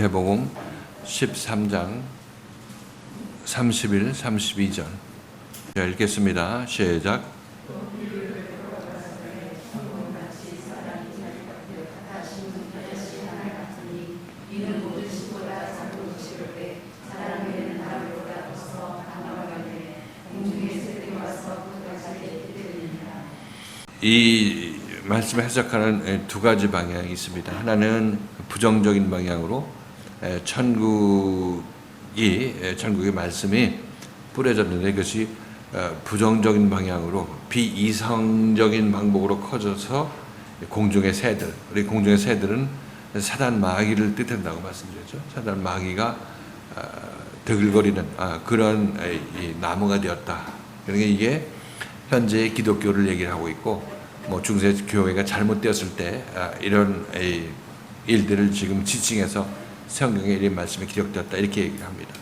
마태복음 13장 31, 32절 읽겠습니다. 시작. 이 말씀을 해석하는 두 가지 방향이 있습니다. 하나는 부정적인 방향으로 천국의 말씀이 뿌려졌는데 그것이 부정적인 방향으로 비이성적인 방법으로 커져서 공중의 새들, 우리 공중의 새들은 사단 마귀를 뜻한다고 말씀드렸죠. 사단 마귀가 드글거리는 그런 나무가 되었다. 그러니까 이게 현재 기독교를 얘기를 하고 있고, 중세 교회가 잘못되었을 때 이런 일들을 지금 지칭해서 성경에 이런 말씀이 기록되었다 이렇게 얘기를 합니다.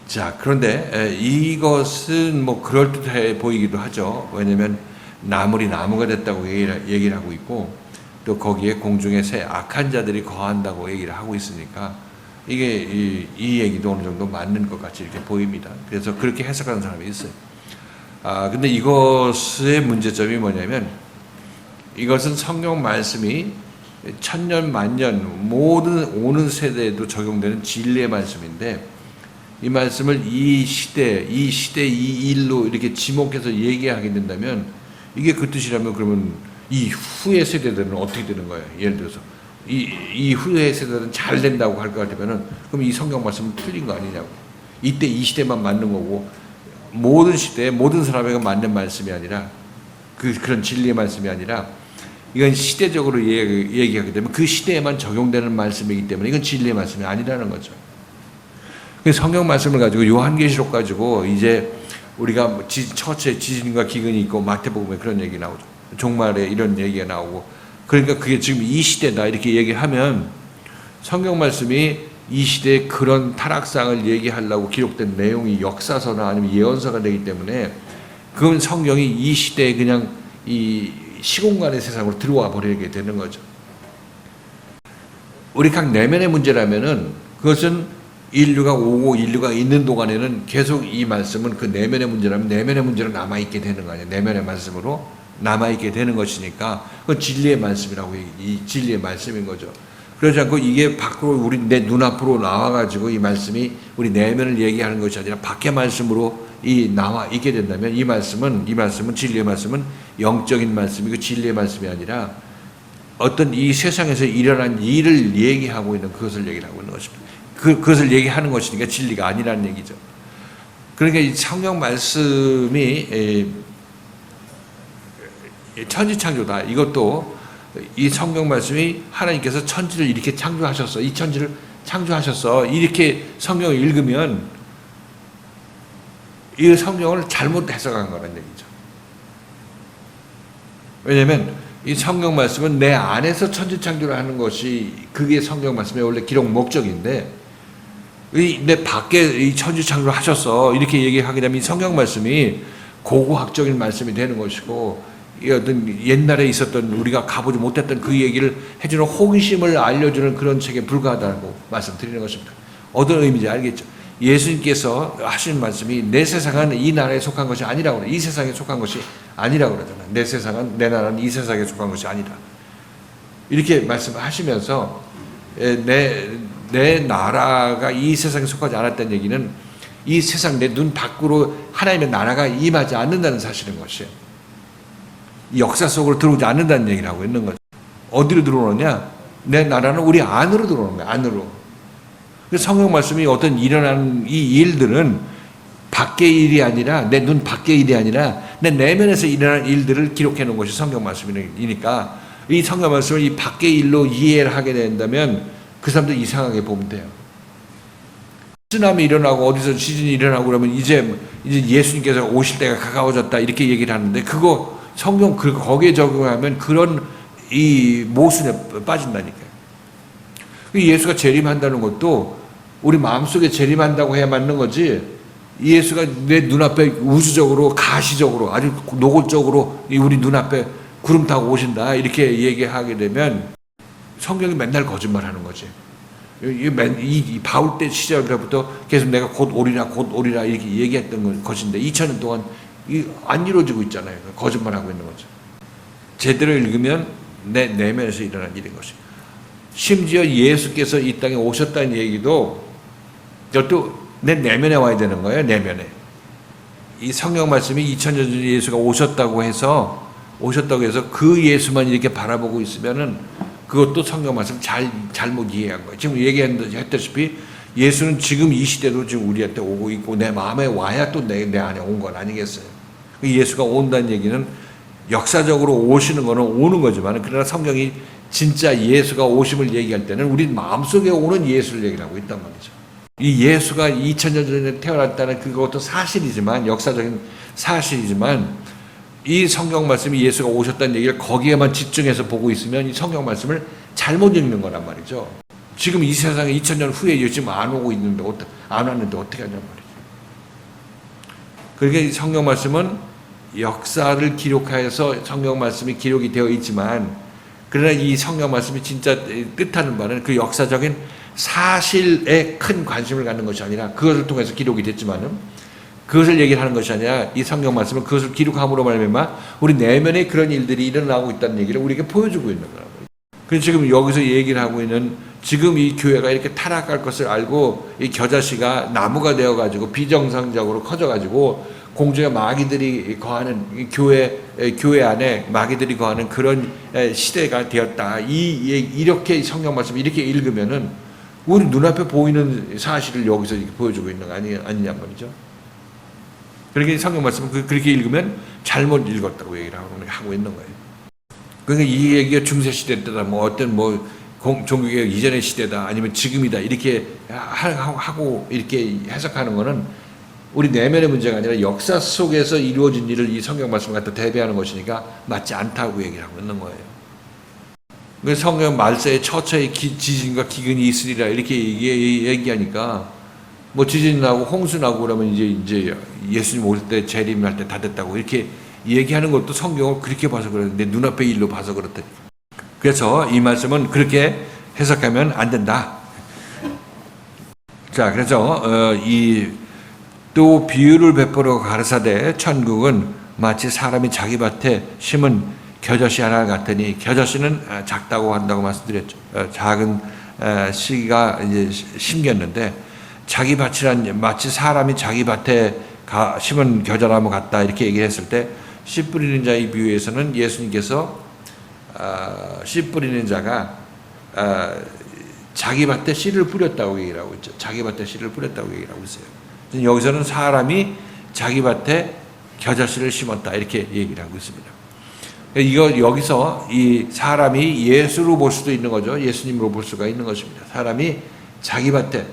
자, 그런데 이것은 그럴듯해 보이기도 하죠. 왜냐하면 나물이 나무가 됐다고 얘기를 하고 있고, 또 거기에 공중의 새 악한 자들이 거한다고 얘기를 하고 있으니까 이게 이 얘기도 어느 정도 맞는 것 같이 이렇게 보입니다. 그래서 그렇게 해석하는 사람이 있어요. 근데 이것의 문제점이 뭐냐면, 이것은 성경 말씀이 천년 만년 모든 오는 세대에도 적용되는 진리의 말씀인데, 이 말씀을 이 시대 이 일로 이렇게 지목해서 얘기하게 된다면, 이게 그 뜻이라면 그러면 이 후의 세대들은 어떻게 되는 거예요? 예를 들어서 이 후의 세대들은 잘 된다고 할 것 같으면은, 그럼 이 성경 말씀은 틀린 거 아니냐고. 이때 이 시대만 맞는 거고, 모든 시대에 모든 사람에게 맞는 말씀이 아니라, 그런 진리의 말씀이 아니라, 이건 시대적으로 얘기하게 되면 그 시대에만 적용되는 말씀이기 때문에 이건 진리의 말씀이 아니라는 거죠. 성경 말씀을 가지고 요한계시록 가지고 이제 우리가 처처에 지진과 기근이 있고 마태복음에 그런 얘기 나오죠. 종말에 이런 얘기가 나오고, 그러니까 그게 지금 이 시대다 이렇게 얘기하면 성경 말씀이 이 시대에 그런 타락상을 얘기하려고 기록된 내용이 역사서나 아니면 예언서가 되기 때문에, 그건 성경이 이 시대에 그냥 이 시공간의 세상으로 들어와 버리게 되는 거죠. 우리 각 내면의 문제라면은 그것은 인류가 오고 인류가 있는 동안에는 계속 이 말씀은 그 내면의 문제라면 내면의 문제로 남아있게 되는 거 아니에요. 내면의 말씀으로 남아있게 되는 것이니까 그건 진리의 말씀이라고, 이 진리의 말씀인 거죠. 그러지 않고 이게 밖으로 내 눈앞으로 나와가지고 이 말씀이 우리 내면을 얘기하는 것이 아니라 밖의 말씀으로 나와 있게 된다면, 이 말씀은 진리의 말씀은 영적인 말씀이고 진리의 말씀이 아니라 어떤 이 세상에서 일어난 일을 얘기하고 있는 그것을 얘기를 하고 있는 것입니다. 그것을 얘기하는 것이니까 진리가 아니라는 얘기죠. 그러니까 이 성경 말씀이 천지창조다. 이것도 이 성경 말씀이 하나님께서 천지를 이렇게 창조하셨어. 이 천지를 창조하셨어. 이렇게 성경을 읽으면 이 성경을 잘못 해석한 거라는 얘기죠. 왜냐하면 이 성경 말씀은 내 안에서 천지 창조를 하는 것이 그게 성경 말씀의 원래 기록 목적인데, 내 밖에 이 천지 창조를 하셨어. 이렇게 얘기하게 되면 이 성경 말씀이 고고학적인 말씀이 되는 것이고, 어떤 옛날에 있었던 우리가 가보지 못했던 그 얘기를 해주는 호기심을 알려주는 그런 책에 불과하다고 말씀드리는 것입니다. 어떤 의미인지 알겠죠? 예수님께서 하시는 말씀이 내 세상은 이 나라에 속한 것이 아니라고 그래요. 이 세상에 속한 것이 아니라고 그러잖아요. 내 나라는 이 세상에 속한 것이 아니라. 이렇게 말씀하시면서 내 나라가 이 세상에 속하지 않았다는 얘기는 이 세상 내 눈 밖으로 하나님의 나라가 임하지 않는다는 사실인 것이에요. 이 역사 속으로 들어오지 않는다는 얘기를 하고 있는 거죠. 어디로 들어오느냐? 내 나라는 우리 안으로 들어오는 거예요. 안으로. 성경 말씀이 어떤 일어나는 이 일들은 밖의 일이 아니라, 내 눈 밖의 일이 아니라 내 내면에서 일어나는 일들을 기록해 놓은 것이 성경 말씀이니까, 이 성경 말씀을 이 밖의 일로 이해를 하게 된다면 그 사람들 이상하게 보면 돼요. 쓰나미 일어나고 어디서 지진이 일어나고 그러면 이제 예수님께서 오실 때가 가까워졌다 이렇게 얘기를 하는데, 그거 성경 거기에 적용하면 그런 이 모순에 빠진다니까요. 예수가 재림한다는 것도 우리 마음속에 재림한다고 해야 맞는 거지, 예수가 내 눈앞에 우주적으로 가시적으로 아주 노골적으로 우리 눈앞에 구름 타고 오신다 이렇게 얘기하게 되면 성경이 맨날 거짓말하는 거지. 이 바울 때 시절부터 계속 내가 곧 오리라 이렇게 얘기했던 것인데 2000년 동안 안 이루어지고 있잖아요. 거짓말하고 있는 거죠. 제대로 읽으면 내 내면에서 일어난 일인 것입니다. 심지어 예수께서 이 땅에 오셨다는 얘기도 이것도 내 내면에 와야 되는 거예요. 내면에. 이 성경 말씀이 2000년 전에 예수가 오셨다고 해서 그 예수만 이렇게 바라보고 있으면은 그것도 성경 말씀 잘못 이해한 거예요. 지금 얘기했다시피 예수는 지금 이 시대도 지금 우리한테 오고 있고 내 마음에 와야 또 내 안에 온 건 아니겠어요. 예수가 온다는 얘기는 역사적으로 오시는 거는 오는 거지만 그러나 성경이 진짜 예수가 오심을 얘기할 때는 우리 마음속에 오는 예수를 얘기를 하고 있단 말이죠. 이 예수가 2000년 전에 태어났다는 그것도 사실이지만 역사적인 사실이지만 이 성경 말씀이 예수가 오셨다는 얘기를 거기에만 집중해서 보고 있으면 이 성경 말씀을 잘못 읽는 거란 말이죠. 지금 이 세상에 2000년 후에 지금 안 오고 있는데 안 왔는데 어떻게 하냔 말이죠. 그러니까 이 성경 말씀은 역사를 기록하여서 성경 말씀이 기록이 되어 있지만 그러나 이 성경 말씀이 진짜 뜻하는 바는 그 역사적인 사실에 큰 관심을 갖는 것이 아니라 그것을 통해서 기록이 됐지만은 그것을 얘기를 하는 것이 아니라 이 성경 말씀은 그것을 기록함으로 말미암아 우리 내면에 그런 일들이 일어나고 있다는 얘기를 우리에게 보여주고 있는 거라고. 그래서 지금 여기서 얘기를 하고 있는 지금 이 교회가 이렇게 타락할 것을 알고 이 겨자씨가 나무가 되어가지고 비정상적으로 커져가지고 공중에 마귀들이 거하는 교회 안에 마귀들이 거하는 그런 시대가 되었다. 이렇게 성경 말씀 이렇게 읽으면은 우리 눈앞에 보이는 사실을 여기서 이렇게 보여주고 있는 거 아니냐 말이죠. 그러니까 성경 말씀은 그렇게 읽으면 잘못 읽었다고 얘기를 하고 있는 거예요. 그러니까 이 얘기가 중세 시대 때다, 어떤 종교개혁 이전의 시대다, 아니면 지금이다 이렇게 하고 이렇게 해석하는 거는 우리 내면의 문제가 아니라 역사 속에서 이루어진 일을 이 성경 말씀 갖다 대비하는 것이니까 맞지 않다고 얘기를 하고 있는 거예요. 그래서 성경 말세에 처처의 지진과 기근이 있으리라 이렇게 얘기하니까 지진 나고 홍수 나고 그러면 이제 예수님 올 때 재림할 때 다 됐다고 이렇게 얘기하는 것도 성경을 그렇게 봐서 그러는데 눈앞의 일로 봐서 그렇다. 그래서 이 말씀은 그렇게 해석하면 안 된다. 자, 그래서 또 비유를 베풀어 가르사대 천국은 마치 사람이 자기 밭에 심은 겨자씨 하나 같으니 겨자씨는 작다고 한다고 말씀드렸죠. 작은 씨가 이제 심겼는데 자기 밭이란 마치 사람이 자기 밭에 심은 겨자나무 같다 이렇게 얘기했을 때 씨 뿌리는 자의 비유에서는 예수님께서 씨 뿌리는 자가 자기 밭에 씨를 뿌렸다고 얘기를 하고 있죠. 자기 밭에 씨를 뿌렸다고 얘기를 하고 있어요. 여기서는 사람이 자기 밭에 겨자씨를 심었다 이렇게 얘기를 하고 있습니다. 여기서 이 사람이 예수로 볼 수도 있는 거죠. 예수님으로 볼 수가 있는 것입니다. 사람이 자기 밭에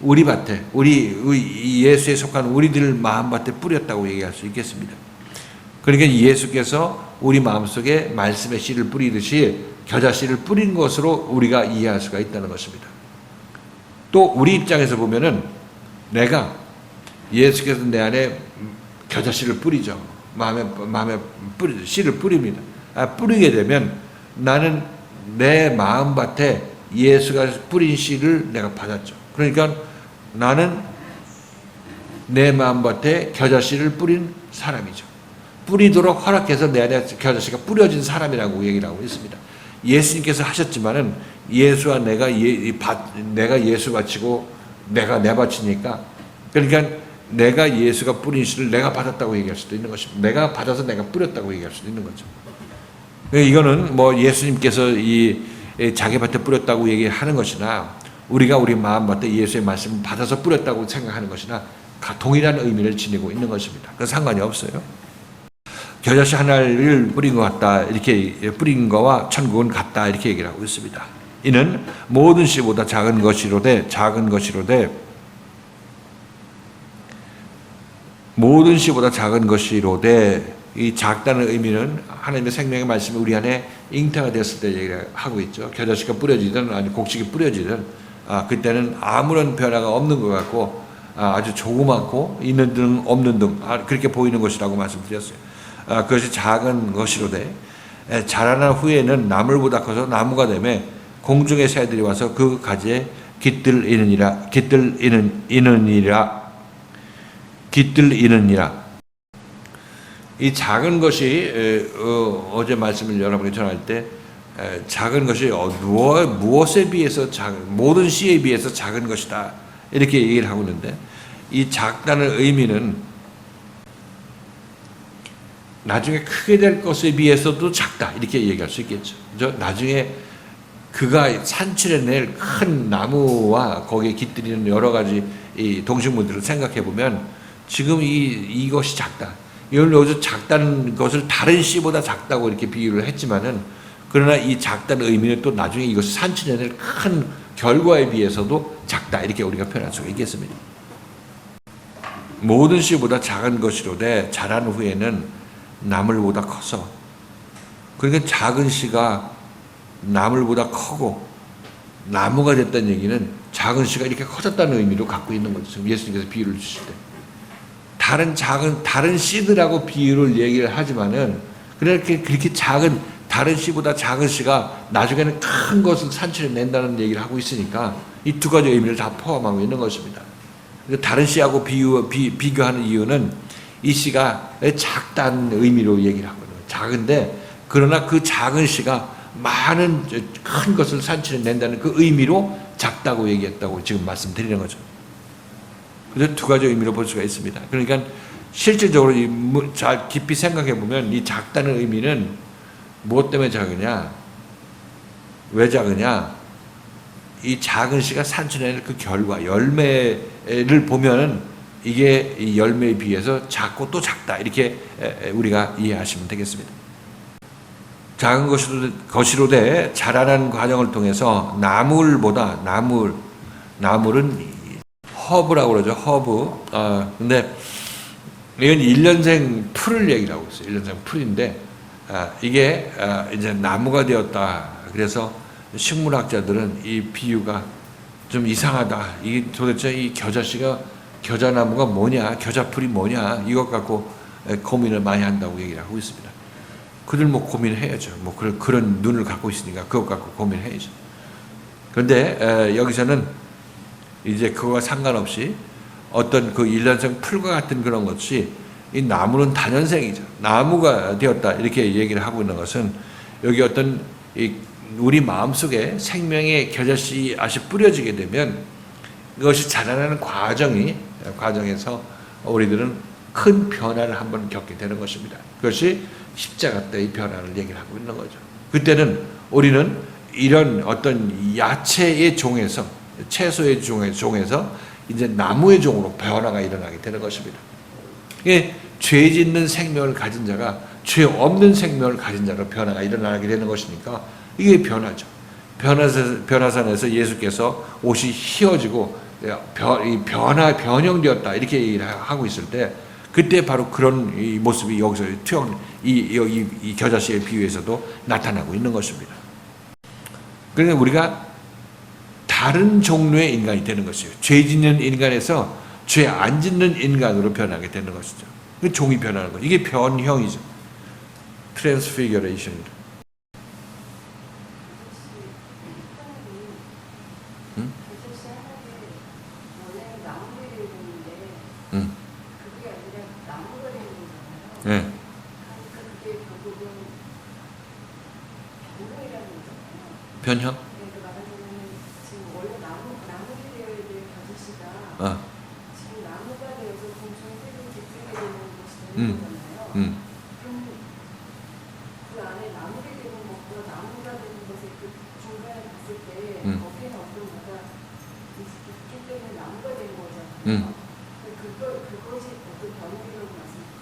우리 밭에 우리 예수에 속한 우리들 마음밭에 뿌렸다고 얘기할 수 있겠습니다. 그러니까 예수께서 우리 마음속에 말씀의 씨를 뿌리듯이 겨자씨를 뿌린 것으로 우리가 이해할 수가 있다는 것입니다. 또 우리 입장에서 보면은 내가 예수께서 내 안에 겨자씨를 뿌리죠. 마음에 씨를 뿌립니다. 뿌리게 되면 나는 내 마음밭에 예수가 뿌린 씨를 내가 받았죠. 그러니까 나는 내 마음밭에 겨자씨를 뿌린 사람이죠. 뿌리도록 허락해서 내 안에 겨자씨가 뿌려진 사람이라고 얘기를 하고 있습니다. 예수님께서 하셨지만은 예수와 내가 예수 바치고 내가 내 바치니까 그러니까 내가 예수가 뿌린 씨를 내가 받았다고 얘기할 수도 있는 것입니다. 내가 받아서 내가 뿌렸다고 얘기할 수도 있는 거죠. 이거는 예수님께서 이 자기 밭에 뿌렸다고 얘기하는 것이나 우리가 우리 마음밭에 예수의 말씀을 받아서 뿌렸다고 생각하는 것이나 동일한 의미를 지니고 있는 것입니다. 그래서 상관이 없어요. 겨자씨 하나를 뿌린 것 같다 이렇게 뿌린 거와 천국은 같다 이렇게 얘기를 하고 있습니다. 이는 모든 씨보다 작은 것이로되 모든 씨보다 작은 것이로되 이 작다는 의미는 하나님의 생명의 말씀이 우리 안에 잉태가 됐을 때 얘기를 하고 있죠. 겨자씨가 뿌려지든 아니 곡식이 뿌려지든 그때는 아무런 변화가 없는 것 같고 아주 조그맣고 있는 등 없는 등 그렇게 보이는 것이라고 말씀드렸어요. 그것이 작은 것이로되 자라난 후에는 나물보다 커서 나무가 되며 공중의 새들이 와서 그 가지에 깃들이느니라. 이 작은 것이 어제 말씀을 여러분께 전할 때 작은 것이 무엇에 비해서 모든 씨에 비해서 작은 것이다 이렇게 얘기를 하고 있는데, 이 작다는 의미는 나중에 크게 될 것에 비해서도 작다 이렇게 얘기할 수 있겠죠. 나중에 그가 산출해낼 큰 나무와 거기에 깃들이는 여러 가지 이 동식물들을 생각해 보면 지금 이것이 작다. 이걸 여기서 작다는 것을 다른 씨보다 작다고 이렇게 비유를 했지만은, 그러나 이 작다는 의미는 또 나중에 이것을 산출해낼 큰 결과에 비해서도 작다 이렇게 우리가 표현할 수가 있겠습니다. 모든 씨보다 작은 것이로되 자란 후에는 나물보다 커서, 그러니까 작은 씨가 나물보다 크고 나무가 됐다는 얘기는 작은 씨가 이렇게 커졌다는 의미로 갖고 있는 거죠. 지금 예수님께서 비유를 주실 때 다른 씨들하고 비유를 얘기를 하지만은, 그렇게 작은 다른 씨보다 작은 씨가 나중에는 큰 것을 산출해낸다는 얘기를 하고 있으니까 이 두 가지 의미를 다 포함하고 있는 것입니다. 다른 씨하고 비교하는 이유는 이 씨가 작다는 의미로 얘기를 하거든요. 작은데 그러나 그 작은 씨가 많은 큰 것을 산출해낸다는 그 의미로 작다고 얘기했다고 지금 말씀드리는 거죠. 그래서 두 가지 의미로 볼 수가 있습니다. 그러니까 실질적으로 잘 깊이 생각해 보면 이 작다는 의미는 무엇 때문에 작으냐, 왜 작으냐, 이 작은 씨가 산출해낼 그 결과 열매를 보면은 이게 이 열매에 비해서 작고 또 작다 이렇게 우리가 이해하시면 되겠습니다. 작은 것이로되 자라는 과정을 통해서 나물은 허브라고 그러죠. 허브. 근데 이건 1년생 풀을 얘기를 하고 있어요. 1년생 풀인데 이게 이제 나무가 되었다. 그래서 식물학자들은 이 비유가 좀 이상하다. 이 도대체 이 겨자나무가 뭐냐, 겨자풀이 뭐냐, 이것 갖고 고민을 많이 한다고 얘기를 하고 있습니다. 그들 뭐 고민해야죠. 뭐 그런 눈을 갖고 있으니까 그것 갖고 고민해야죠. 그런데 여기서는 이제 그거와 상관없이 어떤 그 1년생 풀과 같은 그런 것이, 이 나무는 다년생이죠. 나무가 되었다 이렇게 얘기를 하고 있는 것은, 여기 어떤 우리 마음속에 생명의 겨자씨앗이 뿌려지게 되면 이것이 자라나는 과정에서 우리들은 큰 변화를 한번 겪게 되는 것입니다. 그것이 십자가 때의 변화를 얘기를 하고 있는 거죠. 그때는 우리는 이런 어떤 야채의 종에서, 채소의 종에서 이제 나무의 종으로 변화가 일어나게 되는 것입니다. 이게 죄 짓는 생명을 가진 자가 죄 없는 생명을 가진 자로 변화가 일어나게 되는 것이니까 이게 변화죠. 변화산에서 예수께서 옷이 휘어지고 변형되었다 이렇게 얘기를 하고 있을 때, 그때 바로 그런 이 모습이 여기서 이 겨자씨의 비유에서도 나타나고 있는 것입니다. 그러니까 우리가 다른 종류의 인간이 되는 것이에요. 죄 짓는 인간에서 죄 안 짓는 인간으로 변하게 되는 것이죠. 그 종이 변하는 거죠. 이게 변형이죠. 트랜스피규레이션. 응? 응. 네. 변형? 지금 나무가 되어서 공중에 깃들게 되는 것이 되는 거잖아요. 그럼 그 안에 나무게 되는 것과 나무가 되는 것의 그 중간에 봤을 때 거기에는 어떤 뭐가 있기 때문에 나무가 되는 거잖아요. 그것이 어떤 변형이라고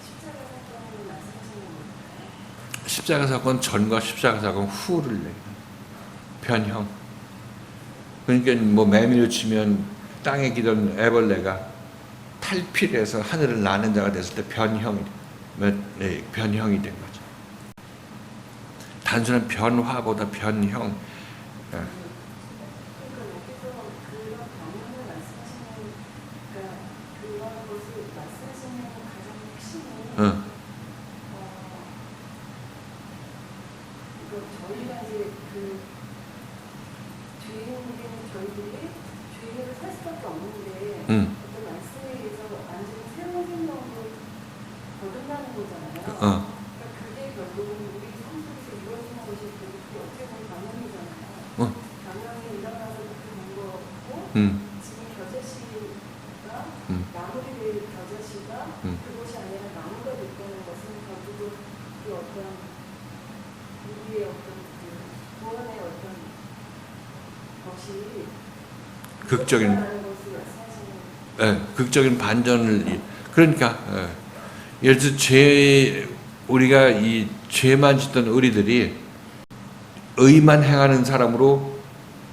십자가 사건을 말씀하시는 건가요? 십자가 사건 전과 십자가 사건 후를 얘기해요. 변형. 그러니까 뭐 매미로 치면 땅에 기던 애벌레가 탈피해서 하늘을 나는 자가 됐을 때 변형이 된 거죠. 단순한 변화보다 변형. 그러니까 여기서 그런 변형을 말씀하시는, 그러니까 그런 것을 말씀하시는 가장 핵심은 저희가 이제 그 죄인된 저희들이 위해서 살 수밖에 없는데 음. 어떤 말씀에 의해서 완전히 새로운 생명으로 거듭나는 거잖아요. 어. 그러니까 그게 결국은 우리 삶 속에서 이루어지는 것이 그게 어떻게 보면 방향이잖아요. 어. 방향이 일어나서 그렇게 된 거고 지금 겨자씨가 나무가 될 겨자씨가 그것이 아니라 나무가 됐다는 것은 결국은 그 어떤 우리의 어떤 그 구원의 어떤 것이 극적인 있다는 것을 말씀하시는 극적인 반전을 그러니까 예를 들어 우리가 이 죄만 짓던 우리들이 의만 행하는 사람으로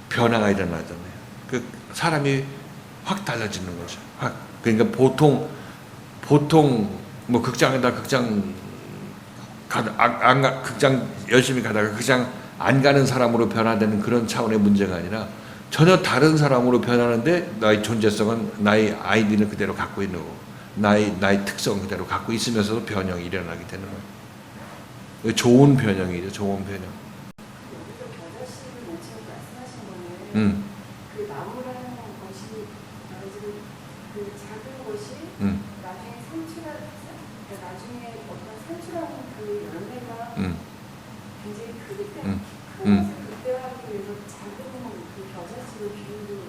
변화가 일어나잖아요. 그 사람이 확 달라지는 거죠. 확. 그러니까 보통 뭐 극장 열심히 가다가 극장 안 가는 사람으로 변화되는 그런 차원의 문제가 아니라 전혀 다른 사람으로 변하는데 나의 존재성은 나의 아이디는 그대로 갖고 있는 거고 나의 특성 그대로 갖고 있으면서도 변형이 일어나게 되는 거예요. 좋은 변형이죠. 좋은 변형. 여기서 겨자씨를 모처럼 말씀하신 거는 그 나무라는 것이 말하자면 그 작은 것이 나중에 그러니까 나중에 어떤 산출하는 그 열매가 굉장히 크기 때문에 큰 것을 극대화하기 위해서 작은 그 겨자씨를 비유로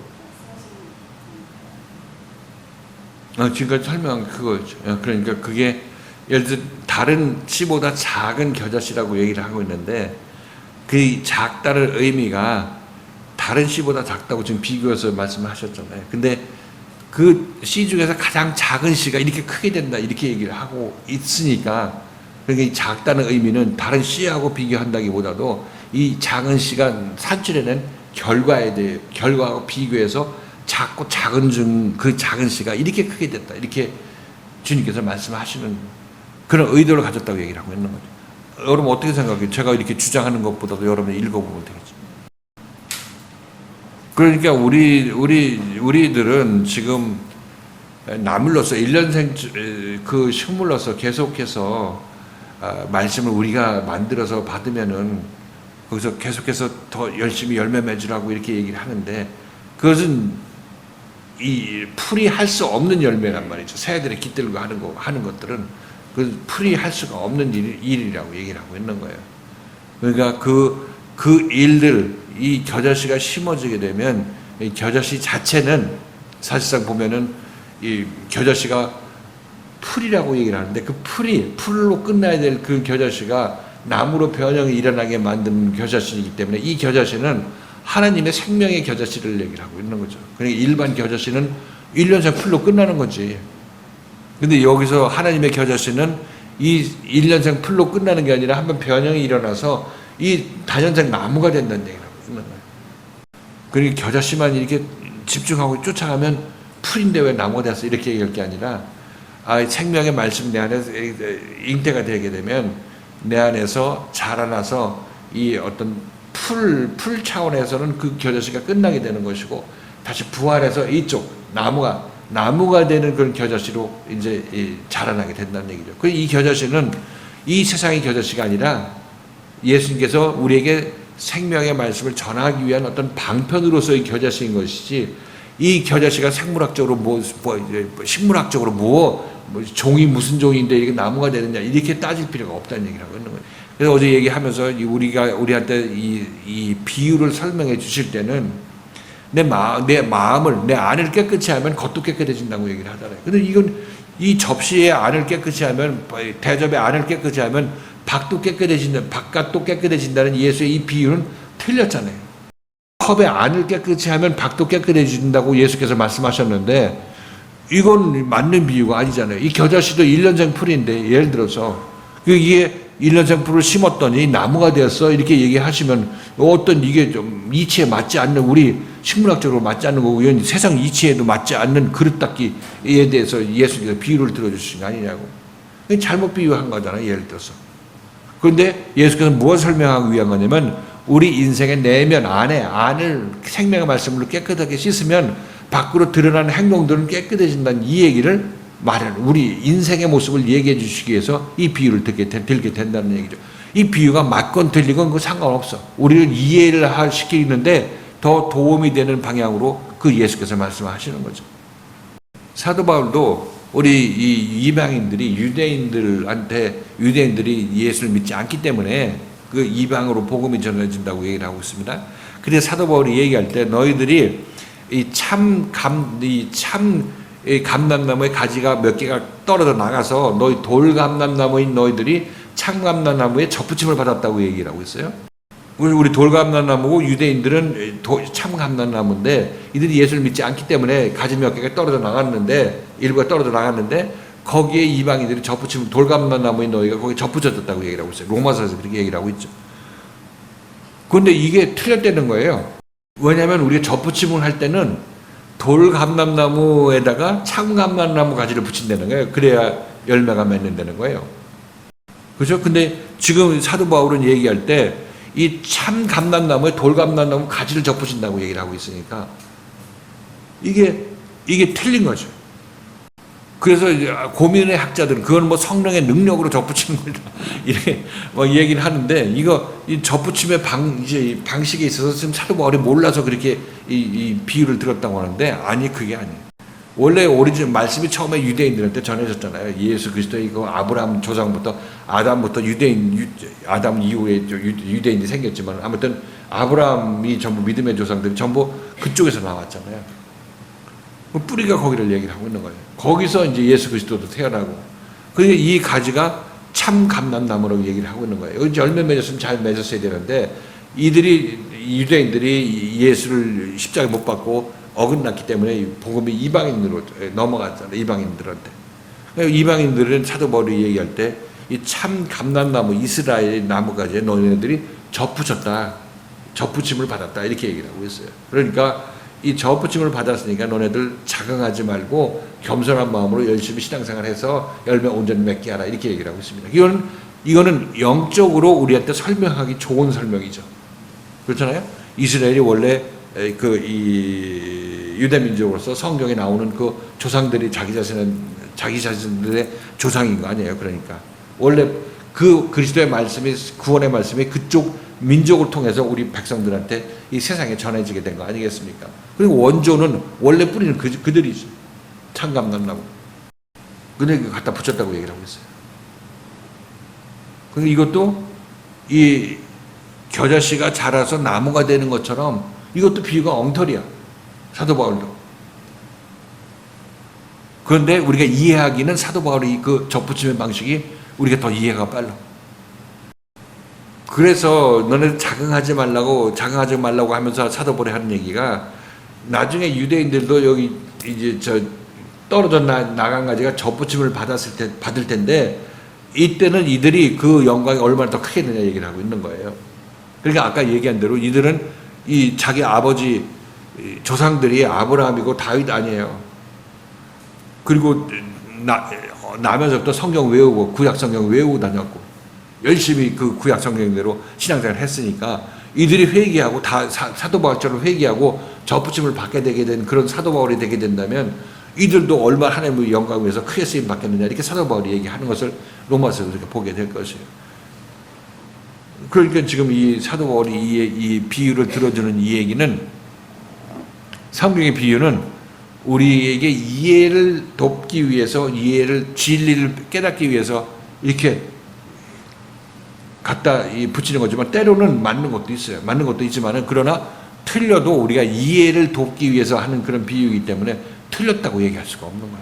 말씀하시는 지금까지 설명한 그거죠. 그러니까 그게 예를 들어 다른 씨보다 작은 겨자씨라고 얘기를 하고 있는데 그 작다는 의미가 다른 씨보다 작다고 지금 비교해서 말씀하셨잖아요. 근데 그 씨 중에서 가장 작은 씨가 이렇게 크게 된다 이렇게 얘기를 하고 있으니까 그러니까 이 작다는 의미는 다른 씨하고 비교한다기보다도 이 작은 씨가 산출해낸 결과하고 비교해서 작고 그 작은 씨가 이렇게 크게 됐다 이렇게 주님께서 말씀하시는 그런 의도를 가졌다고 얘기를 하고 있는 거죠. 여러분 어떻게 생각해요? 제가 이렇게 주장하는 것보다도 여러분이 읽어보면 되겠죠. 그러니까 우리들은 지금 나물로서 1년생 그 식물로서 계속해서 말씀을 우리가 만들어서 받으면은 거기서 계속해서 더 열심히 열매 맺으라고 이렇게 얘기를 하는데 그것은 이 풀이 할 수 없는 열매란 말이죠. 새들이 깃들고 하는 것들은 그 풀이 할 수가 없는 일이라고 얘기를 하고 있는 거예요. 그러니까 그 일들 이 겨자씨가 심어지게 되면 이 겨자씨 자체는 사실상 보면은 이 겨자씨가 풀이라고 얘기를 하는데 그 풀로 끝나야 될 그 겨자씨가 나무로 변형이 일어나게 만든 겨자씨이기 때문에 이 겨자씨는 하나님의 생명의 겨자씨를 얘기를 하고 있는 거죠. 그러니까 일반 겨자씨는 1년생 풀로 끝나는 거지. 근데 여기서 하나님의 겨자씨는 이 1년생 풀로 끝나는 게 아니라 한번 변형이 일어나서 이 다년생 나무가 된다는 얘기를 하고 있는 거예요. 그러니까 겨자씨만 이렇게 집중하고 쫓아가면 풀인데 왜 나무가 됐어? 이렇게 얘기할 게 아니라 생명의 말씀 내 안에 잉태가 되게 되면 내 안에서 자라나서 이 어떤 풀 차원에서는 그 겨자씨가 끝나게 되는 것이고 다시 부활해서 이쪽 나무가 되는 그런 겨자씨로 이제 자라나게 된다는 얘기죠. 그 이 겨자씨는 이 세상의 겨자씨가 아니라 예수님께서 우리에게 생명의 말씀을 전하기 위한 어떤 방편으로서의 겨자씨인 것이지 이 겨자씨가 생물학적으로 식물학적으로 종이 무슨 종인데 이게 나무가 되느냐 이렇게 따질 필요가 없다는 얘기를 하고 있는 거예요. 그래서 어제 얘기하면서 우리한테 이 비유를 설명해 주실 때는 내 마음을 내 안을 깨끗이 하면 겉도 깨끗해진다고 얘기를 하잖아요. 근데 이건 이 접시의 안을 깨끗이 하면 대접의 안을 깨끗이 하면 바깥도 깨끗해진다는 예수의 이 비유는 틀렸잖아요. 컵의 안을 깨끗이 하면 밖도 깨끗해진다고 예수께서 말씀하셨는데 이건 맞는 비유가 아니잖아요. 이 겨자씨도 1년생 풀인데 예를 들어서 이게 1년생 풀을 심었더니 나무가 되었어 이렇게 얘기하시면 어떤 이게 좀 이치에 맞지 않는 우리 식물학적으로 맞지 않는 거고 이건 세상 이치에도 맞지 않는 그릇 닦기에 대해서 예수께서 비유를 들어주신 거 아니냐고. 잘못 비유한 거잖아요. 예를 들어서. 그런데 예수께서 무엇을 설명하기 위한 거냐면 우리 인생의 내면 안을 생명의 말씀으로 깨끗하게 씻으면 밖으로 드러나는 행동들은 깨끗해진다는 이 얘기를 말하는 우리 인생의 모습을 얘기해 주시기 위해서 이 비유를 들게 된다는 얘기죠. 이 비유가 맞건 틀리건 그 상관없어. 우리를 이해를 시키는데 더 도움이 되는 방향으로 그 예수께서 말씀하시는 거죠. 사도 바울도 우리 이 이방인들이 유대인들이 예수를 믿지 않기 때문에 그 이방으로 복음이 전해진다고 얘기를 하고 있습니다. 그래서 사도 바울이 얘기할 때 너희들이 이 감람나무의 가지가 몇 개가 떨어져 나가서 너희 돌감람나무인 너희들이 참감람나무에 접붙임을 받았다고 얘기를 하고 있어요. 우리 돌감람나무고 유대인들은 참감람나무인데 이들이 예수를 믿지 않기 때문에 가지 몇 개가 떨어져 나갔는데 일부가 떨어져 나갔는데 거기에 이방인들이 접붙임 돌감람나무인 너희가 거기에 접붙여졌다고 얘기를 하고 있어요. 로마서에서 그렇게 얘기를 하고 있죠. 그런데 이게 틀렸다는 거예요. 왜냐하면 우리가 접붙임을 할 때는 돌감람나무에다가 참감람나무 가지를 붙인다는 거예요. 그래야 열매가 맺는다는 거예요. 그렇죠? 근데 지금 사도 바울은 얘기할 때 이 참감람나무에 돌감람나무 가지를 접붙인다고 얘기를 하고 있으니까 이게 틀린 거죠. 그래서 이제 고민의 학자들은 그건 뭐 성령의 능력으로 접붙이는 거다 이렇게 뭐 얘기를 하는데 이 접붙임의 방식에 있어서 지금 사도 바울이 몰라서 그렇게 이 비유를 들었다고 하는데 아니 그게 아니에요. 원래 오리진 말씀이 처음에 유대인들한테 전해졌잖아요. 예수 그리스도의 그 아브라함 조상부터 아담부터 아담 이후에 유대인이 생겼지만 아무튼 아브라함이 전부 믿음의 조상들이 전부 그쪽에서 나왔잖아요. 뿌리가 거기를 얘기를 하고 있는 거예요. 거기서 이제 예수 그리스도도 태어나고, 그러니까 이 가지가 참 감람나무라고 얘기를 하고 있는 거예요. 열매 맺었으면 잘 맺었어야 되는데 유대인들이 예수를 십자가에 못 박고 어긋났기 때문에 복음이 이방인으로 넘어갔잖아요. 이방인들한테. 이방인들은 사도 바울이 얘기할 때 이 참 감람나무 이스라엘 나무가지에 너희들이 접붙였다, 접붙임을 받았다 이렇게 얘기를 하고 있어요. 그러니까 이 접붙임을 받았으니까 너네들 자긍하지 말고 겸손한 마음으로 열심히 신앙생활해서 열매 온전히 맺게 하라 이렇게 얘기를 하고 있습니다. 이거는 영적으로 우리한테 설명하기 좋은 설명이죠. 그렇잖아요. 이스라엘이 원래 이 유대 민족으로서 성경에 나오는 그 조상들이 자기 자신들의 조상인 거 아니에요. 그러니까 원래 그 그리스도의 말씀이 구원의 말씀이 그쪽 민족을 통해서 우리 백성들한테 이 세상에 전해지게 된 거 아니겠습니까? 그리고 원조는 원래 뿌리는 그들이죠. 참감람나무. 근데 이거 갖다 붙였다고 얘기를 하고 있어요. 그리고 이것도 이 겨자씨가 자라서 나무가 되는 것처럼 이것도 비유가 엉터리야. 사도 바울도. 그런데 우리가 이해하기는 사도 바울의 그 접붙임의 방식이 우리가 더 이해가 빨라. 그래서 너네 자긍하지 말라고 하면서 사도 바울이 하는 얘기가 나중에 유대인들도 여기 이제 떨어져 나간 가지가 접붙임을 받을 텐데 이때는 이들이 그 영광이 얼마나 더 크겠느냐 얘기를 하고 있는 거예요. 그러니까 아까 얘기한 대로 이들은 이 자기 아버지 조상들이 아브라함이고 다윗 아니에요. 그리고 나면서부터 성경 외우고 구약 성경 외우고 다녔고 열심히 그 구약 성경대로 신앙생활을 했으니까 이들이 회개하고 다 사도 바울처럼 회개하고 접붙임을 받게 되게 된 그런 사도 바울이 되게 된다면 이들도 얼마나 하나님의 영광을 위해서 크게 쓰임 받겠느냐 이렇게 사도 바울이 얘기하는 것을 로마서에서 이렇게 보게 될 것이에요. 그러니까 지금 이 사도 바울이 이 비유를 들어주는 이 얘기는 성경의 비유는 우리에게 이해를 돕기 위해서 진리를 깨닫기 위해서 이렇게 갖다 붙이는 거지만 때로는 맞는 것도 있어요. 맞는 것도 있지만은 그러나 틀려도 우리가 이해를 돕기 위해서 하는 그런 비유이기 때문에 틀렸다고 얘기할 수가 없는 거예요.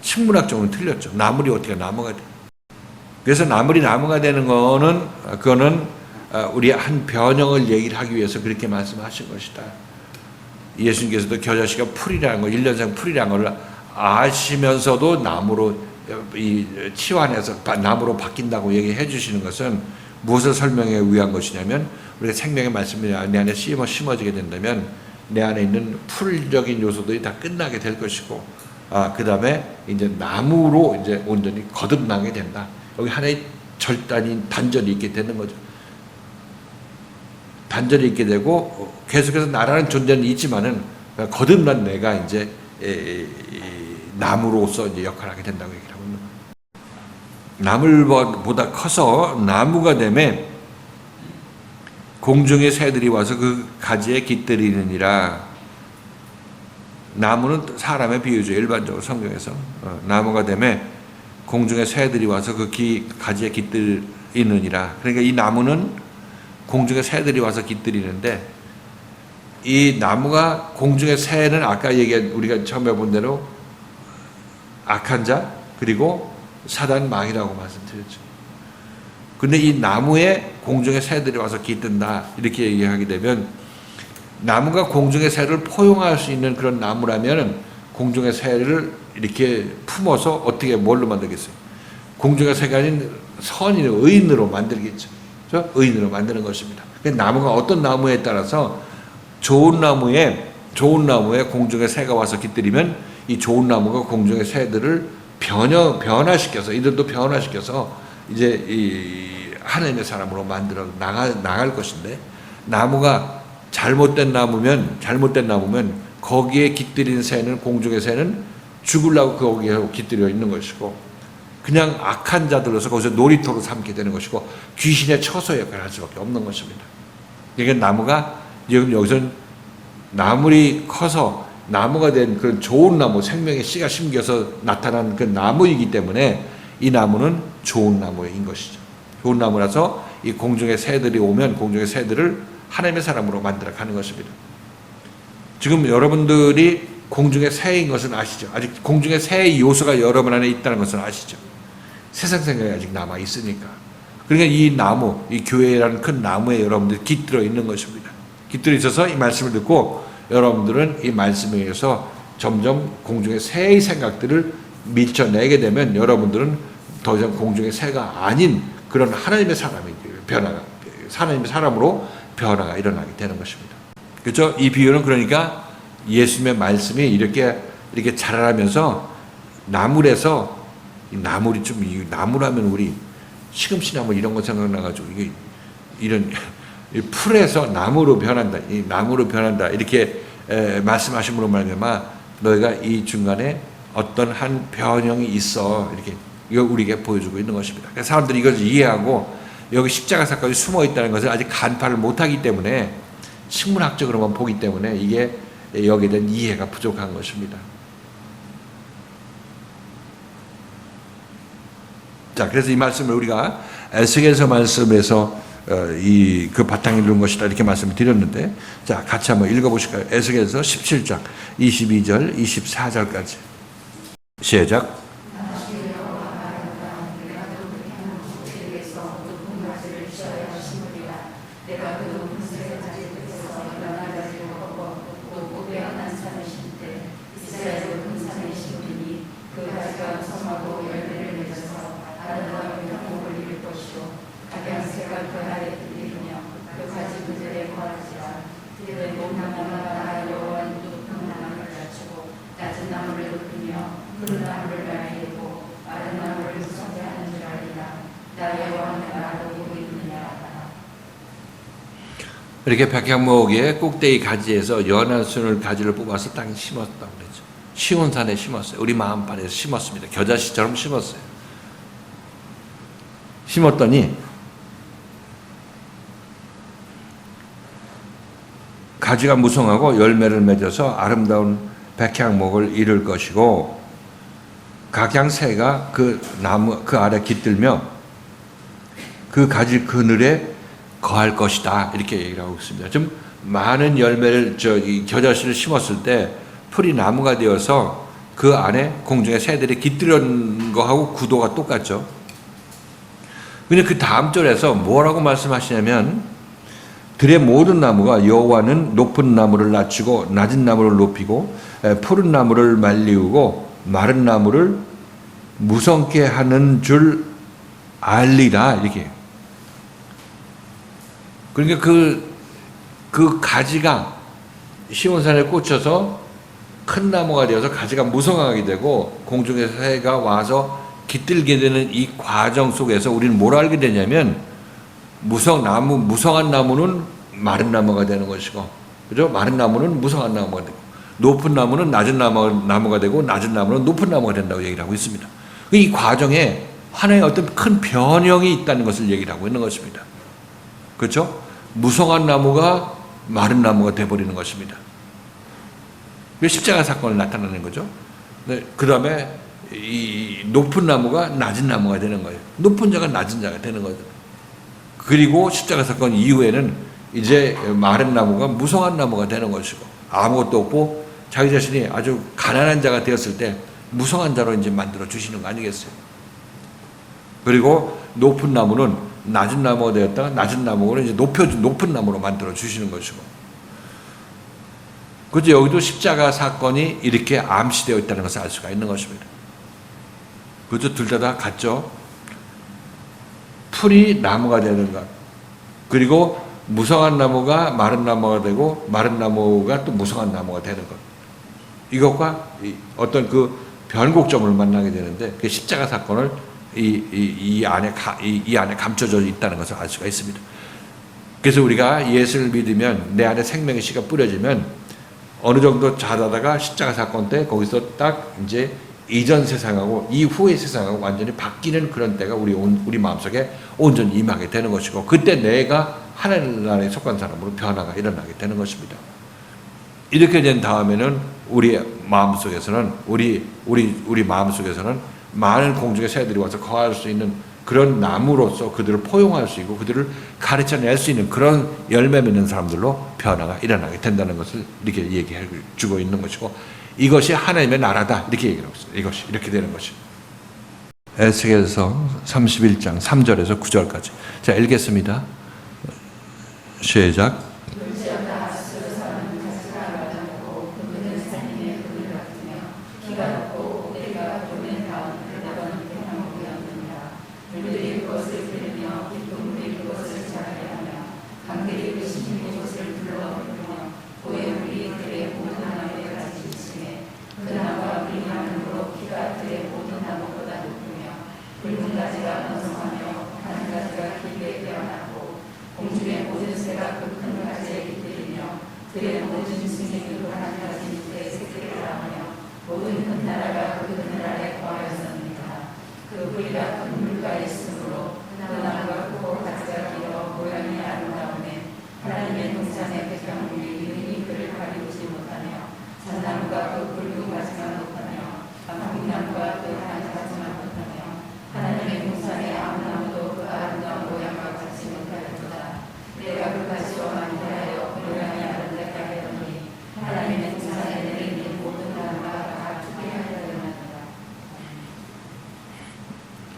식물학적으로는 틀렸죠. 나물이 어떻게 나무가 돼? 그래서 나물이 나무가 되는 그거는 우리 한 변형을 얘기를 하기 위해서 그렇게 말씀하신 것이다. 예수님께서도 겨자씨가 풀이라는 거, 1년생 풀이라는 걸 아시면서도 나무로 치환해서 나무로 바뀐다고 얘기해 주시는 것은 무엇을 설명해 위한 것이냐면 우리가 생명의 말씀이 내 안에 심어지게 된다면 내 안에 있는 풀적인 요소들이 다 끝나게 될 것이고 그 다음에 이제 나무로 이제 온전히 거듭나게 된다. 여기 하나의 단절이 있게 되는 거죠. 단절이 있게 되고 계속해서 나라는 존재는 있지만은 거듭난 내가 이제 나무로서 이제 역할을 하게 된다고 얘기를 하고 있는 거예요. 나물보다 커서 나무가 되면 공중의 새들이 와서 그 가지에 깃들이느니라. 나무는 사람의 비유죠. 일반적으로 성경에서. 나무가 되면 공중의 새들이 와서 그 가지에 깃들이느니라. 그러니까 이 나무는 공중의 새들이 와서 깃들이는데, 이 나무가 공중의 새는 아까 우리가 처음에 본 대로 악한 자, 그리고 사단 마귀라고 말씀드렸죠. 근데 이 나무에 공중의 새들이 와서 깃든다, 이렇게 얘기하게 되면, 나무가 공중의 새를 포용할 수 있는 그런 나무라면 공중의 새를 이렇게 품어서 어떻게 뭘로 만들겠어요? 공중의 새가 아닌 선인, 의인으로 만들겠죠. 그렇죠? 의인으로 만드는 것입니다. 나무가 어떤 나무에 따라서 좋은 나무에 공중의 새가 와서 깃들이면 이 좋은 나무가 공중의 새들을 변화시켜서, 이들도 변화시켜서 이제 이 하나님의 사람으로 만들어 나갈 것인데, 나무가 잘못된 나무면 거기에 깃들인 새는, 공중의 새는 죽으려고 거기에 깃들여 있는 것이고, 그냥 악한 자들로서 거기서 놀이터로 삼게 되는 것이고, 귀신의 처소 역할을 할 수밖에 없는 것입니다. 그러니까 나무가 여기서는 나물이 커서 나무가 된 그런 좋은 나무, 생명의 씨가 심겨서 나타난 그 나무이기 때문에 이 나무는 좋은 나무인 것이죠. 좋은 나무라서 이 공중의 새들이 오면 공중의 새들을 하나님의 사람으로 만들어 가는 것입니다. 지금 여러분들이 공중의 새인 것은 아시죠? 아직 공중의 새의 요소가 여러분 안에 있다는 것은 아시죠? 세상 생각이 아직 남아 있으니까. 그러니까 이 나무, 이 교회라는 큰 나무에 여러분들이 깃들어 있는 것입니다. 깃들어 있어서 이 말씀을 듣고 여러분들은 이 말씀에 의해서 점점 공중의 새의 생각들을 밀쳐내게 되면 여러분들은 더 이상 공중의 새가 아닌 그런 하나님의 사람으로 변화가 일어나게 되는 것입니다. 그렇죠? 이 비유는 그러니까 예수님의 말씀이 이렇게 자라면서 나물에서, 나물이 좀, 나물하면 우리 시금치 나물 이런 거 생각나가지고 이런 풀에서 나무로 변한다, 이 나무로 변한다, 이렇게 말씀하심으로 말미암아 너희가 이 중간에 어떤 한 변형이 있어, 이렇게 이거 우리에게 보여주고 있는 것입니다. 그러니까 사람들이 이것을 이해하고 여기 십자가 사건이 숨어 있다는 것을 아직 간파를 못하기 때문에, 식물학적으로만 보기 때문에 이게 여기에 대한 이해가 부족한 것입니다. 자, 그래서 이 말씀을 우리가 에스겔서 말씀에서 그 바탕에 이룬 것이다, 이렇게 말씀을 드렸는데, 자, 같이 한번 읽어보실까요? 에스겔서 17장 22절 24절까지 시작. 이렇게 백향목의 꼭대기 가지에서 연한 순을 가지를 뽑아서 땅에 심었다고 그랬죠. 시온산에 심었어요. 우리 마음판에서 심었습니다. 겨자씨처럼 심었어요. 심었더니 가지가 무성하고 열매를 맺어서 아름다운 백향목을 이룰 것이고, 각양새가 그 나무 그 아래 깃들며 그 가지 그늘에 거할 것이다, 이렇게 얘기를 하고 있습니다. 좀 많은 열매를 이 겨자씨를 심었을 때 풀이 나무가 되어서 그 안에 공중의 새들이 깃들은 거하고 구도가 똑같죠. 근데 그 다음 절에서 뭐라고 말씀하시냐면, 들의 모든 나무가 여호와는 높은 나무를 낮추고 낮은 나무를 높이고 푸른 나무를 말리우고 마른 나무를 무성케 하는 줄 알리라, 이렇게. 그러니까 그 가지가 시온산에 꽂혀서 큰 나무가 되어서 가지가 무성하게 되고 공중의 새가 와서 깃들게 되는 이 과정 속에서 우리는 뭘 알게 되냐면, 무성한 나무는 마른 나무가 되는 것이고, 그죠? 마른 나무는 무성한 나무가 되고, 높은 나무는 낮은 나무가 되고, 낮은 나무는 높은 나무가 된다고 얘기를 하고 있습니다. 이 과정에 하나의 어떤 큰 변형이 있다는 것을 얘기를 하고 있는 것입니다. 그렇죠? 무성한 나무가 마른 나무가 되어버리는 것입니다. 십자가 사건을 나타내는 거죠. 그 다음에 이 높은 나무가 낮은 나무가 되는 거예요. 높은 자가 낮은 자가 되는 거죠. 그리고 십자가 사건 이후에는 이제 마른 나무가 무성한 나무가 되는 것이고, 아무것도 없고 자기 자신이 아주 가난한 자가 되었을 때 무성한 자로 이제 만들어 주시는 거 아니겠어요? 그리고 높은 나무는 낮은 나무가 되었다가 낮은 나무는 이제 높은 나무로 만들어 주시는 것이고, 그죠? 여기도 십자가 사건이 이렇게 암시되어 있다는 것을 알 수가 있는 것입니다. 그죠? 둘 다 같죠? 풀이 나무가 되는 것, 그리고 무성한 나무가 마른 나무가 되고 마른 나무가 또 무성한 나무가 되는 것, 이것과 어떤 그 변곡점을 만나게 되는데, 그 십자가 사건을 이 안에 감춰져 있다는 것을 알 수가 있습니다. 그래서 우리가 예수를 믿으면, 내 안에 생명의 씨가 뿌려지면 어느 정도 자라다가 십자가 사건 때 거기서 딱 이제 이전 세상하고 이후의 세상하고 완전히 바뀌는 그런 때가 우리 마음속에 온전히 임하게 되는 것이고, 그때 내가 하나님 나라에 속한 사람으로 변화가 일어나게 되는 것입니다. 이렇게 된 다음에는 우리 마음속에서는 우리 마음속에서는 많은 공중의 새들이 와서 거할 수 있는 그런 나무로서 그들을 포용할 수 있고 그들을 가르쳐낼 수 있는 그런 열매 맺는 사람들로 변화가 일어나게 된다는 것을 이렇게 얘기해 주고 있는 것이고, 이것이 하나님의 나라다 이렇게 얘기하고 있어요. 이것이 이렇게 되는 것입니다. 에스겔서 31장 3절에서 9절까지 자, 읽겠습니다. 시작.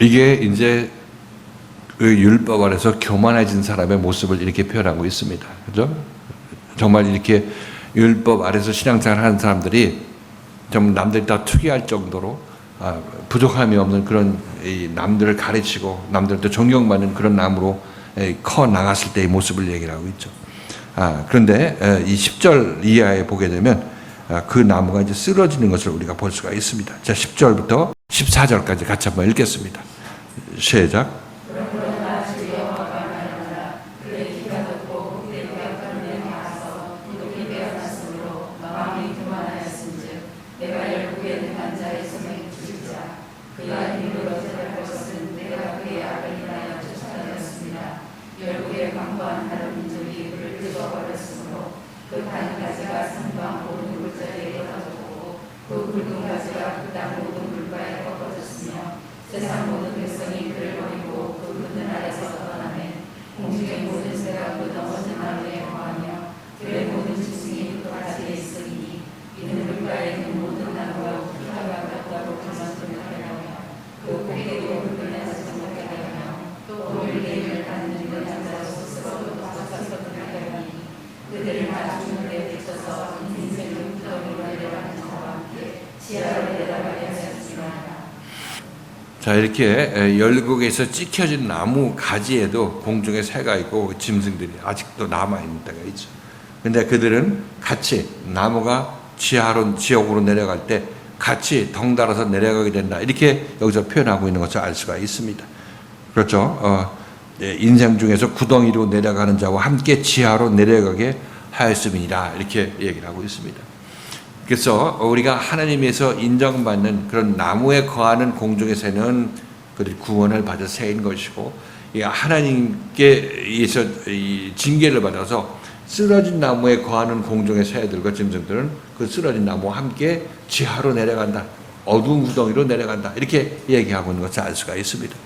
이게 이제 그 율법 안에서 교만해진 사람의 모습을 이렇게 표현하고 있습니다. 그죠? 정말 이렇게 율법 아래서 신앙생활 하는 사람들이 좀 남들이 다 투기할 정도로 부족함이 없는 그런 남들을 가르치고 남들한테 존경받는 그런 나무로 커 나갔을 때의 모습을 얘기를 하고 있죠. 그런데 이 10절 이하에 보게 되면 그 나무가 이제 쓰러지는 것을 우리가 볼 수가 있습니다. 자, 10절부터 14절까지 같이 한번 읽겠습니다. 시작. 자, 이렇게 열국에서 찍혀진 나무 가지에도 공중에 새가 있고 짐승들이 아직도 남아있는 데가 있죠. 근데 그들은 같이 나무가 지옥으로 내려갈 때 같이 덩달아서 내려가게 된다, 이렇게 여기서 표현하고 있는 것을 알 수가 있습니다. 그렇죠? 인생 중에서 구덩이로 내려가는 자와 함께 지하로 내려가게 하였음이니라, 이렇게 얘기를 하고 있습니다. 그래서 우리가 하나님에서 인정받는 그런 나무에 거하는 공중의 새는 그들이 구원을 받아 새인 것이고, 하나님께서 징계를 받아서 쓰러진 나무에 거하는 공중의 새들과 짐승들은 그 쓰러진 나무와 함께 지하로 내려간다. 어두운 구덩이로 내려간다. 이렇게 얘기하고 있는 것을 알 수가 있습니다.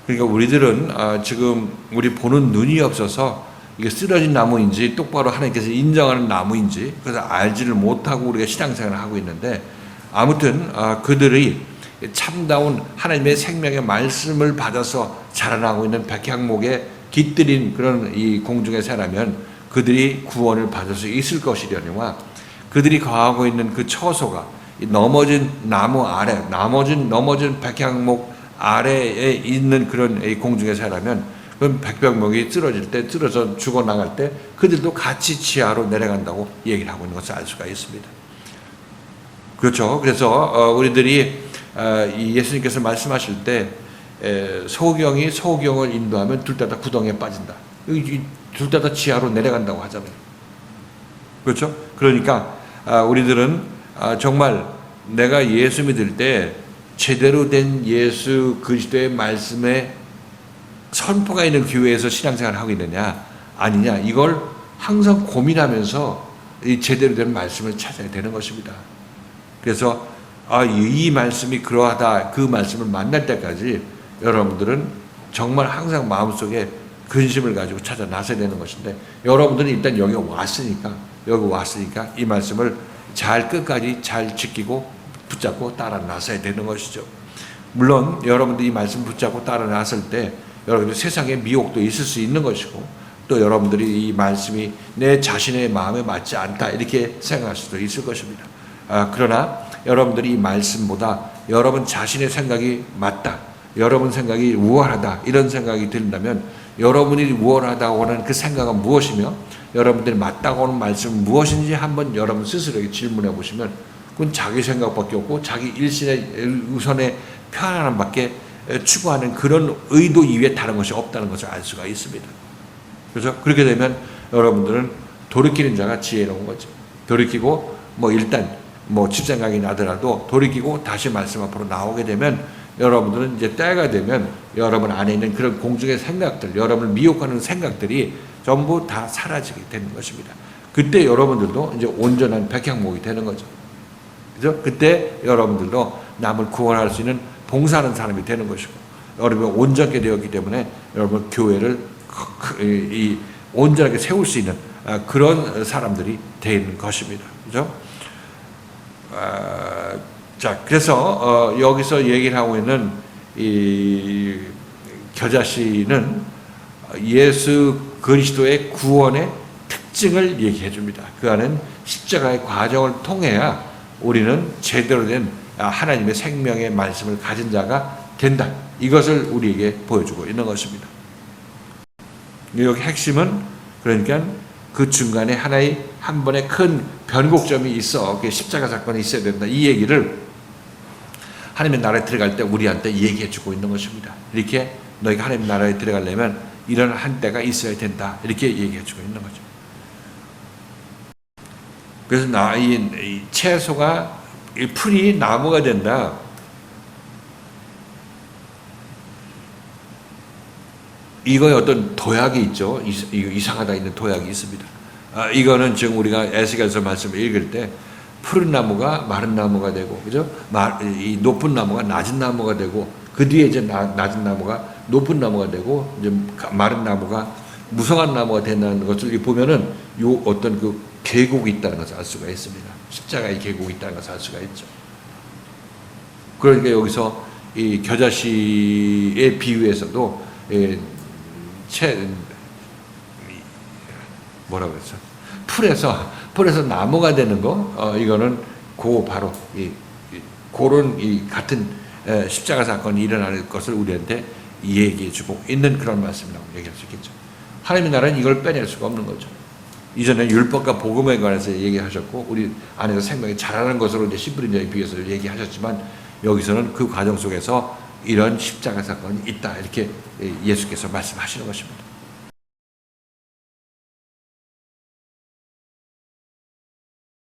그러니까 우리들은 지금 우리 보는 눈이 없어서 이게 쓰러진 나무인지 똑바로 하나님께서 인정하는 나무인지 그래서 알지를 못하고 우리가 신앙생활을 하고 있는데 아무튼 그들이 참다운 하나님의 생명의 말씀을 받아서 자라나고 있는 백향목에 깃들인 그런 이 공중의 새라면 그들이 구원을 받을 수 있을 것이려니와 그들이 거하고 있는 그 처소가 넘어진 나무 아래, 넘어진 백향목 아래에 있는 그런 공중의 새라면 그럼 백향목이 쓰러져 죽어나갈 때 그들도 같이 지하로 내려간다고 얘기를 하고 있는 것을 알 수가 있습니다. 그렇죠. 그래서 우리들이 예수님께서 말씀하실 때 소경이 소경을 인도하면 둘 다 구덩이에 빠진다. 둘 다 지하로 내려간다고 하잖아요. 그렇죠? 그러니까 우리들은 정말 내가 예수 믿을 때 제대로 된 예수 그리스도의 말씀에 선포가 있는 교회에서 신앙생활을 하고 있느냐 아니냐 이걸 항상 고민하면서 이 제대로 된 말씀을 찾아야 되는 것입니다. 그래서 이 말씀이 그러하다 그 말씀을 만날 때까지 여러분들은 정말 항상 마음속에 근심을 가지고 찾아 나서야 되는 것인데 여러분들은 일단 여기 왔으니까 이 말씀을 잘 끝까지 잘 지키고 붙잡고 따라 나서야 되는 것이죠. 물론 여러분들이 이 말씀 붙잡고 따라 나설 때 여러분들 세상에 미혹도 있을 수 있는 것이고 또 여러분들이 이 말씀이 내 자신의 마음에 맞지 않다 이렇게 생각할 수도 있을 것입니다. 그러나 여러분들이 이 말씀보다 여러분 자신의 생각이 맞다, 여러분 생각이 우월하다 이런 생각이 든다면 여러분이 우월하다고 하는 그 생각은 무엇이며 여러분들이 맞다고 하는 말씀은 무엇인지 한번 여러분 스스로에게 질문해 보시면 그건 자기 생각밖에 없고 자기 일신의 우선의 편안함밖에 추구하는 그런 의도 이외에 다른 것이 없다는 것을 알 수가 있습니다. 그렇죠? 그렇게 되면 여러분들은 돌이키는 자가 지혜로운 거죠. 돌이키고 일단 집생각이 나더라도 돌이키고 다시 말씀 앞으로 나오게 되면 여러분들은 이제 때가 되면 여러분 안에 있는 그런 공중의 생각들, 여러분을 미혹하는 생각들이 전부 다 사라지게 되는 것입니다. 그때 여러분들도 이제 온전한 백향목이 되는 거죠. 그죠? 그때 여러분들도 남을 구원할 수 있는 봉사하는 사람이 되는 것이고, 여러분이 온전하게 되었기 때문에 여러분 교회를 온전하게 세울 수 있는 그런 사람들이 되는 것입니다. 그죠? 자, 그래서 여기서 얘기를 하고 있는 이 겨자씨는 예수 그리스도의 구원의 특징을 얘기해 줍니다. 그 안은 십자가의 과정을 통해야 우리는 제대로 된 하나님의 생명의 말씀을 가진 자가 된다. 이것을 우리에게 보여주고 있는 것입니다. 여기 핵심은 그러니까 그 중간에 한 번의 큰 변곡점이 있어. 십자가 사건이 있어야 된다. 이 얘기를 하나님의 나라에 들어갈 때 우리한테 얘기해 주고 있는 것입니다. 이렇게 너희가 하나님의 나라에 들어가려면 이런 한때가 있어야 된다. 이렇게 얘기해 주고 있는 거죠. 그래서 이 채소가 이 풀이 나무가 된다. 이거에 어떤 도약이 있죠. 이상하다 있는 도약이 있습니다. 이거는 지금 우리가 에스겔서 말씀을 읽을 때 푸른 나무가 마른 나무가 되고, 그죠? 이 높은 나무가 낮은 나무가 되고, 그 뒤에 이제 낮은 나무가 높은 나무가 되고, 이제 마른 나무가 무성한 나무가 된다는 것을 보면은 요 어떤 그 계곡이 있다는 것을 알 수가 있습니다. 십자가의 계곡이 있다는 것을 알 수가 있죠. 그러니까 여기서 이 겨자씨의 비유에서도 뭐라고 그랬어? 풀에서 나무가 되는 거, 이거는 바로 그런 같은 십자가 사건이 일어나는 것을 우리한테 얘기해주고 있는 그런 말씀이라고 얘기할 수 있겠죠. 하나님의 나라는 이걸 빼낼 수가 없는 거죠. 이전에 율법과 복음에 관해서 얘기하셨고 우리 안에서 생명이 자라는 것으로 이제 씨 뿌린 자에 비해서 얘기하셨지만 여기서는 그 과정 속에서 이런 십자가 사건이 있다 이렇게 예수께서 말씀하시는 것입니다.